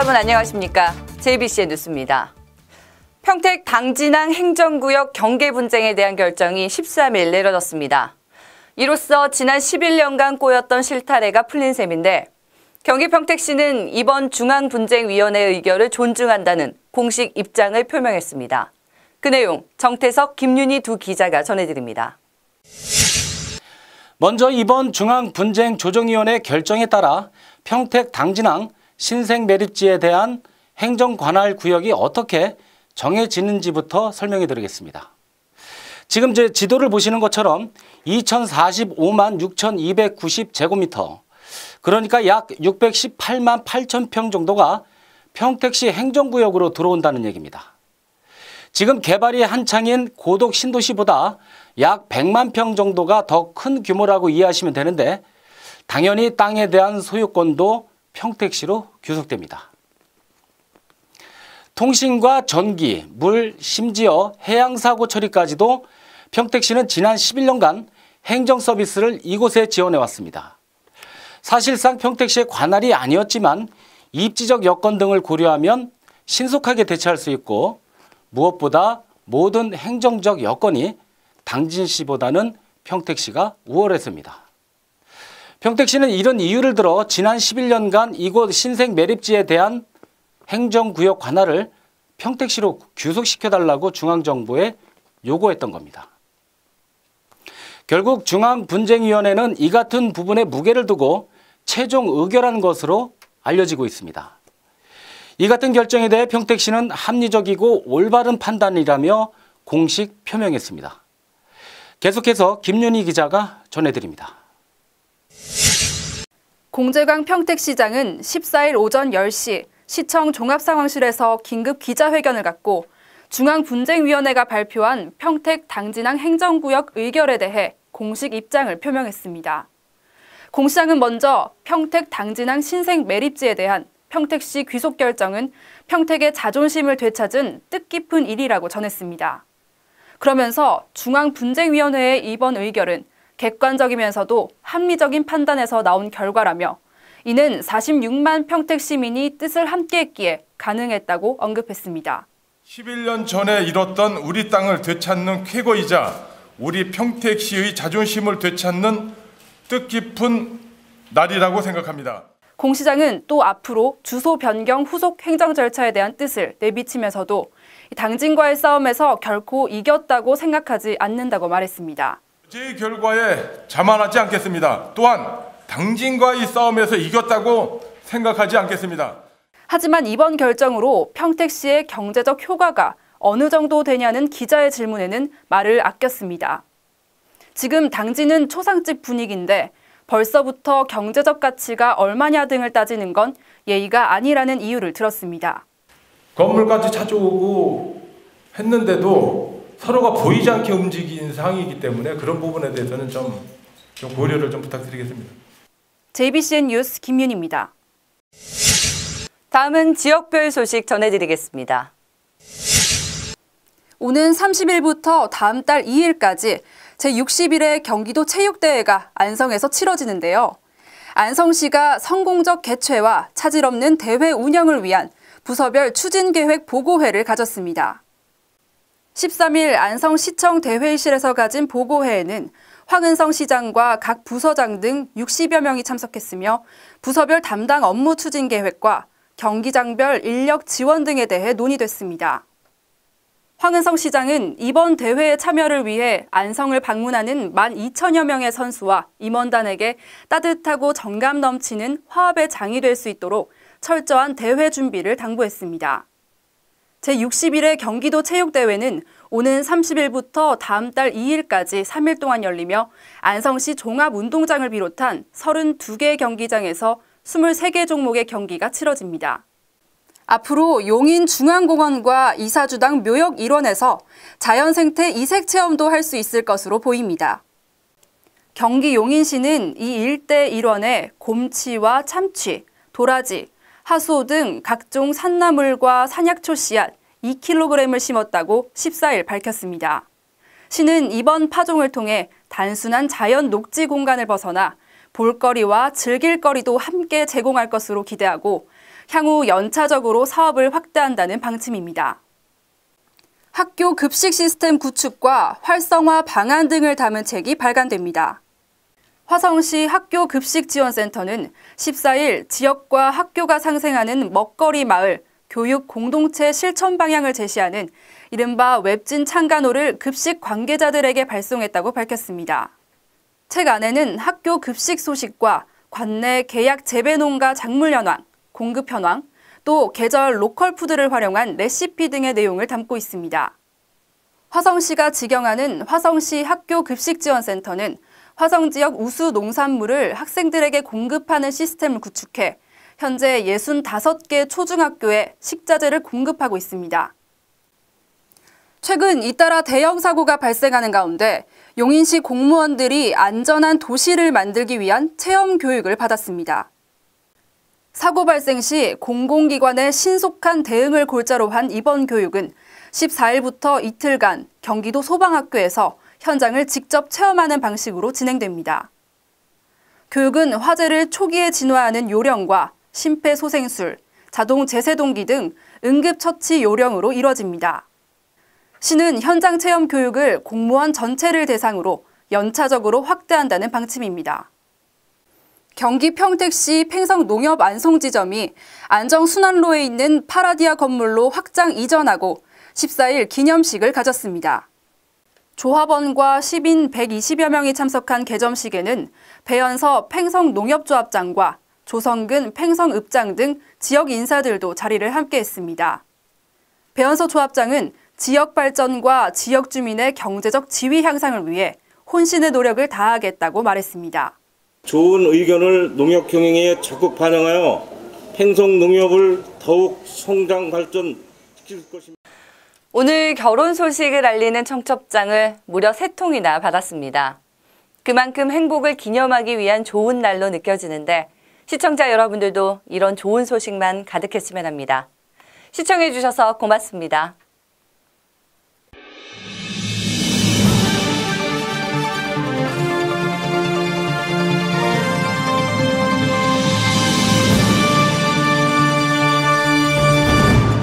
여러분 안녕하십니까? JBC의 뉴스입니다. 평택 당진항 행정구역 경계 분쟁에 대한 결정이 13일 내려졌습니다. 이로써 지난 11년간 꼬였던 실타래가 풀린 셈인데 경기 평택시는 이번 중앙분쟁위원회의 의결을 존중한다는 공식 입장을 표명했습니다. 그 내용 정태석, 김윤희 두 기자가 전해드립니다. 먼저 이번 중앙분쟁조정위원회 결정에 따라 평택 당진항 신생매립지에 대한 행정관할 구역이 어떻게 정해지는지부터 설명해 드리겠습니다. 지금 제 지도를 보시는 것처럼 2045만 6,290제곱미터, 그러니까 약 618만 8천 평 정도가 평택시 행정구역으로 들어온다는 얘기입니다. 지금 개발이 한창인 고덕 신도시보다 약 100만 평 정도가 더 큰 규모라고 이해하시면 되는데 당연히 땅에 대한 소유권도 평택시로 귀속됩니다. 통신과 전기, 물, 심지어 해양사고 처리까지도 평택시는 지난 11년간 행정서비스를 이곳에 지원해왔습니다. 사실상 평택시의 관할이 아니었지만 입지적 여건 등을 고려하면 신속하게 대처할 수 있고 무엇보다 모든 행정적 여건이 당진시보다는 평택시가 우월했습니다. 평택시는 이런 이유를 들어 지난 11년간 이곳 신생매립지에 대한 행정구역 관할을 평택시로 귀속시켜달라고 중앙정부에 요구했던 겁니다. 결국 중앙분쟁위원회는 이 같은 부분에 무게를 두고 최종 의결한 것으로 알려지고 있습니다. 이 같은 결정에 대해 평택시는 합리적이고 올바른 판단이라며 공식 표명했습니다. 계속해서 김윤희 기자가 전해드립니다. 공재광 평택시장은 14일 오전 10시 시청 종합상황실에서 긴급 기자회견을 갖고 중앙분쟁위원회가 발표한 평택 당진항 행정구역 의결에 대해 공식 입장을 표명했습니다. 공 시장은 먼저 평택 당진항 신생매립지에 대한 평택시 귀속 결정은 평택의 자존심을 되찾은 뜻깊은 일이라고 전했습니다. 그러면서 중앙분쟁위원회의 이번 의결은 객관적이면서도 합리적인 판단에서 나온 결과라며 이는 46만 평택 시민이 뜻을 함께했기에 가능했다고 언급했습니다. 11년 전에 잃었던 우리 땅을 되찾는 쾌거이자 우리 평택시의 자존심을 되찾는 뜻깊은 날이라고 생각합니다. 공 시장은 또 앞으로 주소 변경 후속 행정 절차에 대한 뜻을 내비치면서도 당진과의 싸움에서 결코 이겼다고 생각하지 않는다고 말했습니다. 제 결과에 자만하지 않겠습니다. 또한 당진과의 싸움에서 이겼다고 생각하지 않겠습니다. 하지만 이번 결정으로 평택시의 경제적 효과가 어느 정도 되냐는 기자의 질문에는 말을 아꼈습니다. 지금 당진은 초상집 분위기인데 벌써부터 경제적 가치가 얼마냐 등을 따지는 건 예의가 아니라는 이유를 들었습니다. 건물까지 찾아오고 했는데도 서로가 보이지 않게 움직인 상황이기 때문에 그런 부분에 대해서는 좀 고려를 좀 부탁드리겠습니다. JBCN 뉴스 김윤희입니다. 다음은 지역별 소식 전해드리겠습니다. 오는 30일부터 다음 달 2일까지 제61회 경기도 체육대회가 안성에서 치러지는데요. 안성시가 성공적 개최와 차질 없는 대회 운영을 위한 부서별 추진계획 보고회를 가졌습니다. 13일 안성시청 대회의실에서 가진 보고회에는 황은성 시장과 각 부서장 등 60여 명이 참석했으며 부서별 담당 업무 추진 계획과 경기장별 인력 지원 등에 대해 논의됐습니다. 황은성 시장은 이번 대회에 참여를 위해 안성을 방문하는 12,000여 명의 선수와 임원단에게 따뜻하고 정감 넘치는 화합의 장이 될 수 있도록 철저한 대회 준비를 당부했습니다. 제61회 경기도 체육대회는 오는 30일부터 다음 달 2일까지 3일 동안 열리며 안성시 종합운동장을 비롯한 32개 경기장에서 23개 종목의 경기가 치러집니다. 앞으로 용인중앙공원과 이사주당 묘역 일원에서 자연생태 이색체험도 할 수 있을 것으로 보입니다. 경기 용인시는 이 일대 일원에 곰치와 참치, 도라지, 하수오 등 각종 산나물과 산약초 씨앗 2kg을 심었다고 14일 밝혔습니다. 시는 이번 파종을 통해 단순한 자연 녹지 공간을 벗어나 볼거리와 즐길거리도 함께 제공할 것으로 기대하고 향후 연차적으로 사업을 확대한다는 방침입니다. 학교 급식 시스템 구축과 활성화 방안 등을 담은 책이 발간됩니다. 화성시 학교 급식 지원센터는 14일 지역과 학교가 상생하는 먹거리 마을 교육 공동체 실천 방향을 제시하는 이른바 웹진 창간호를 급식 관계자들에게 발송했다고 밝혔습니다. 책 안에는 학교 급식 소식과 관내 계약 재배 농가 작물 현황, 공급 현황, 또 계절 로컬 푸드를 활용한 레시피 등의 내용을 담고 있습니다. 화성시가 직영하는 화성시 학교 급식 지원센터는 화성 지역 우수 농산물을 학생들에게 공급하는 시스템을 구축해 현재 65개 초중학교에 식자재를 공급하고 있습니다. 최근 잇따라 대형 사고가 발생하는 가운데 용인시 공무원들이 안전한 도시를 만들기 위한 체험 교육을 받았습니다. 사고 발생 시 공공기관의 신속한 대응을 골자로 한 이번 교육은 14일부터 이틀간 경기도 소방학교에서 현장을 직접 체험하는 방식으로 진행됩니다. 교육은 화재를 초기에 진화하는 요령과 심폐소생술, 자동 제세동기 등 응급처치 요령으로 이뤄집니다. 시는 현장 체험 교육을 공무원 전체를 대상으로 연차적으로 확대한다는 방침입니다. 경기 평택시 팽성농협 안송지점이 안정순환로에 있는 파라디아 건물로 확장 이전하고 14일 기념식을 가졌습니다. 조합원과 시민 120여 명이 참석한 개점식에는 배연서 팽성농협조합장과 조성근 팽성읍장 등 지역 인사들도 자리를 함께했습니다. 배연서 조합장은 지역 발전과 지역 주민의 경제적 지위 향상을 위해 혼신의 노력을 다하겠다고 말했습니다. 좋은 의견을 농협 경영에 적극 반영하여 팽성농협을 더욱 성장 발전시킬 것입니다. 오늘 결혼 소식을 알리는 청첩장을 무려 3통이나 받았습니다. 그만큼 행복을 기념하기 위한 좋은 날로 느껴지는데 시청자 여러분들도 이런 좋은 소식만 가득했으면 합니다. 시청해 주셔서 고맙습니다.